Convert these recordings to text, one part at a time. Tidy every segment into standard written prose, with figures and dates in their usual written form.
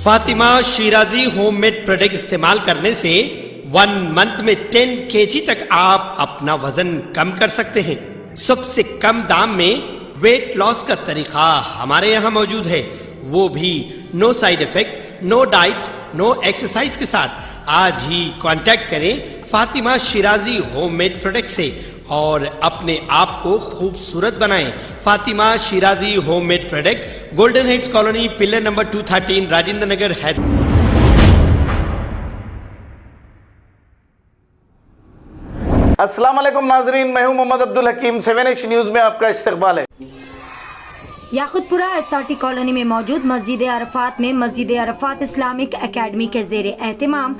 Fatima Shirazi home made product استعمال کرنے سے 1 منتھ میں 10 kg تک آپ اپنا وزن کم کر سکتے ہیں۔ سب سے کم دام میں ویٹ لاس کا طریقہ ہمارے یہاں موجود ہے، وہ بھی no side effect, no diet, no exercise کے ساتھ۔ آج ہی کانٹیکٹ کریں Fatima Shirazi home made product سے اور اپنے آپ کو خوبصورت بنائیں۔ Fatima Shirazi home made product, golden heights colony, pillar number 213، Rajendra Nagar, Hyderabad. السلام علیکم ناظرین، میں ہوں محمد عبدالحکیم، 7H نیوز میں آپ کا استقبال ہے۔ یاقوت پورہ SRT کالونی میں موجود مسجد عرفات میں مسجد عرفات اسلامک اکیڈمی کے زیر اہتمام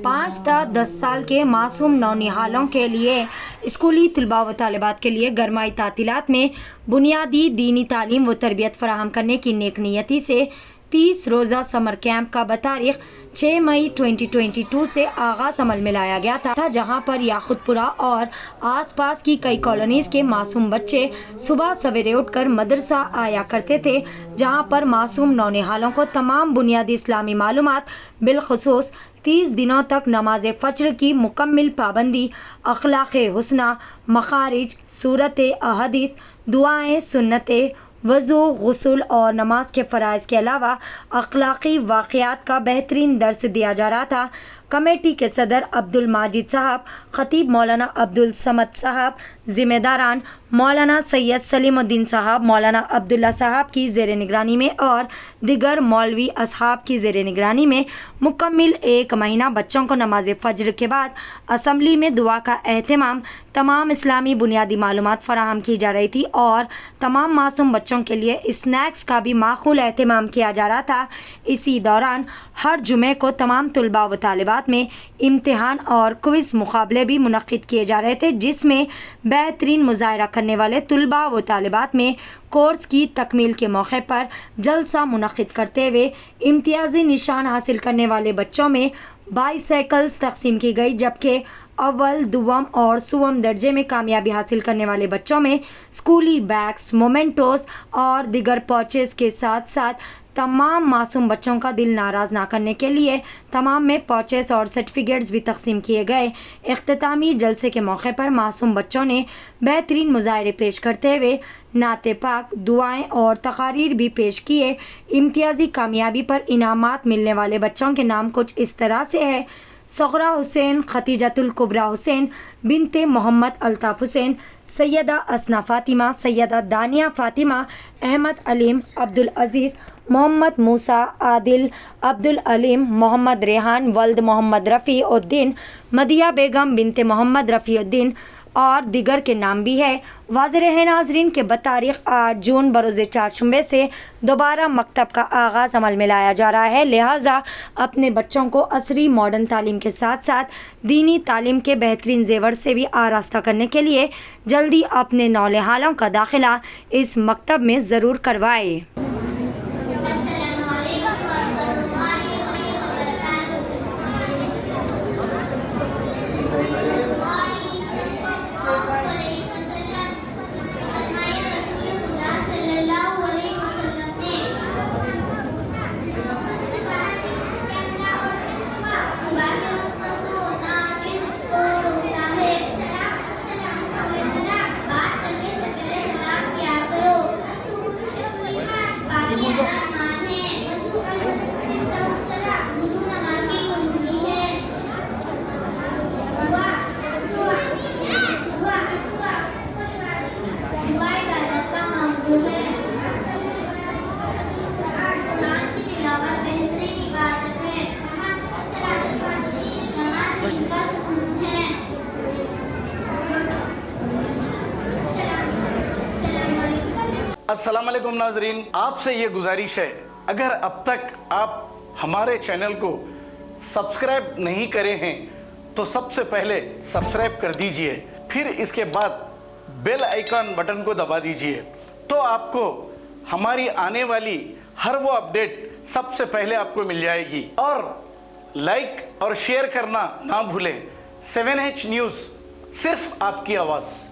5 تا 10 سال کے معصوم نونہالوں کے لیے اسکولی طلباء و طالبات کے لیے گرمائی تعطیلات میں بنیادی دینی تعلیم و تربیت فراہم کرنے کی نیک نیتی سے 30 روزہ سمر کیمپ کا بتاریخ 6 مئی 2022 سے آغاز عمل میں لایا گیا تھا، جہاں پر یاقوت پورہ اور آس پاس کی کئی کالونیز کے معصوم بچے صبح سویرے اٹھ کر مدرسہ آیا کرتے تھے، جہاں پر معصوم نونہالوں کو تمام بنیادی اسلامی معلومات، بالخصوص 30 دنوں تک نماز فجر کی مکمل پابندی، اخلاق حسنہ، مخارج، سورت احادیث، دعائیں، سنتیں، وضو، غسل اور نماز کے فرائض کے علاوہ اخلاقی واقعات کا بہترین درس دیا جا رہا تھا۔ کمیٹی کے صدر عبد الماجد صاحب، خطیب مولانا عبد الصمد صاحب، ذمہ داران مولانا سید سلیم الدین صاحب، مولانا عبداللہ صاحب کی زیر نگرانی میں اور دیگر مولوی اصحاب کی زیر نگرانی میں مکمل 1 مہینہ بچوں کو نماز فجر کے بعد اسمبلی میں دعا کا اہتمام، تمام اسلامی بنیادی معلومات فراہم کی جا رہی تھی اور تمام معصوم بچوں کے لیے اسنیکس کا بھی معقول اہتمام کیا جا رہا تھا۔ اسی دوران ہر جمعے کو تمام طلباء و طالبات میں امتحان اور کوئز مقابلے بھی منعقد کیے جا رہے تھے، جس میں بہترین مظاہرہ کرنے والے طلباء و طالبات میں کورس کی تکمیل کے موقع پر جلسہ منعقد کرتے ہوئے امتیازی نشان حاصل کرنے والے بچوں میں بائیسیکلز تقسیم کی گئی، جبکہ اول، دوم اور سوم درجے میں کامیابی حاصل کرنے والے بچوں میں اسکولی بیگس، مومنٹوز اور دیگر پوچز کے ساتھ ساتھ تمام معصوم بچوں کا دل ناراض نہ کرنے کے لیے تمام میں پوچز اور سرٹیفکیٹس بھی تقسیم کیے گئے۔ اختتامی جلسے کے موقع پر معصوم بچوں نے بہترین مظاہرے پیش کرتے ہوئے نعت پاک، دعائیں اور تقاریر بھی پیش کیے۔ امتیازی کامیابی پر انعامات ملنے والے بچوں کے نام کچھ اس طرح سے ہے: صغرا حسین، ختیجۃ الکبریٰ حسین، بنت محمد الطاف حسین، سیدہ اسنا فاطمہ، سیدہ دانیہ فاطمہ، احمد علیم، عبدالعزیز، محمد موسیٰ، عادل، عبدالعلیم، محمد ریحان ولد محمد رفیع الدین، مدیحہ بیگم بنت محمد رفیع الدین اور دیگر کے نام بھی ہے۔ واضح رہے ناظرین کہ بتاریخ 8 جون بروز چہارشنبے سے دوبارہ مکتب کا آغاز عمل میں لایا جا رہا ہے، لہٰذا اپنے بچوں کو عصری ماڈرن تعلیم کے ساتھ ساتھ دینی تعلیم کے بہترین زیور سے بھی آراستہ کرنے کے لیے جلدی اپنے نونہالوں کا داخلہ اس مکتب میں ضرور کروائے۔ السلام علیکم ناظرین، آپ سے یہ گزارش ہے، اگر اب تک آپ ہمارے چینل کو سبسکرائب نہیں کرے ہیں تو سب سے پہلے سبسکرائب کر دیجئے، پھر اس کے بعد بیل آئیکن بٹن کو دبا دیجئے، تو آپ کو ہماری آنے والی ہر وہ اپڈیٹ سب سے پہلے آپ کو مل جائے گی، اور لائک اور شیئر کرنا نہ بھولیں۔ 7H نیوز، صرف آپ کی آواز۔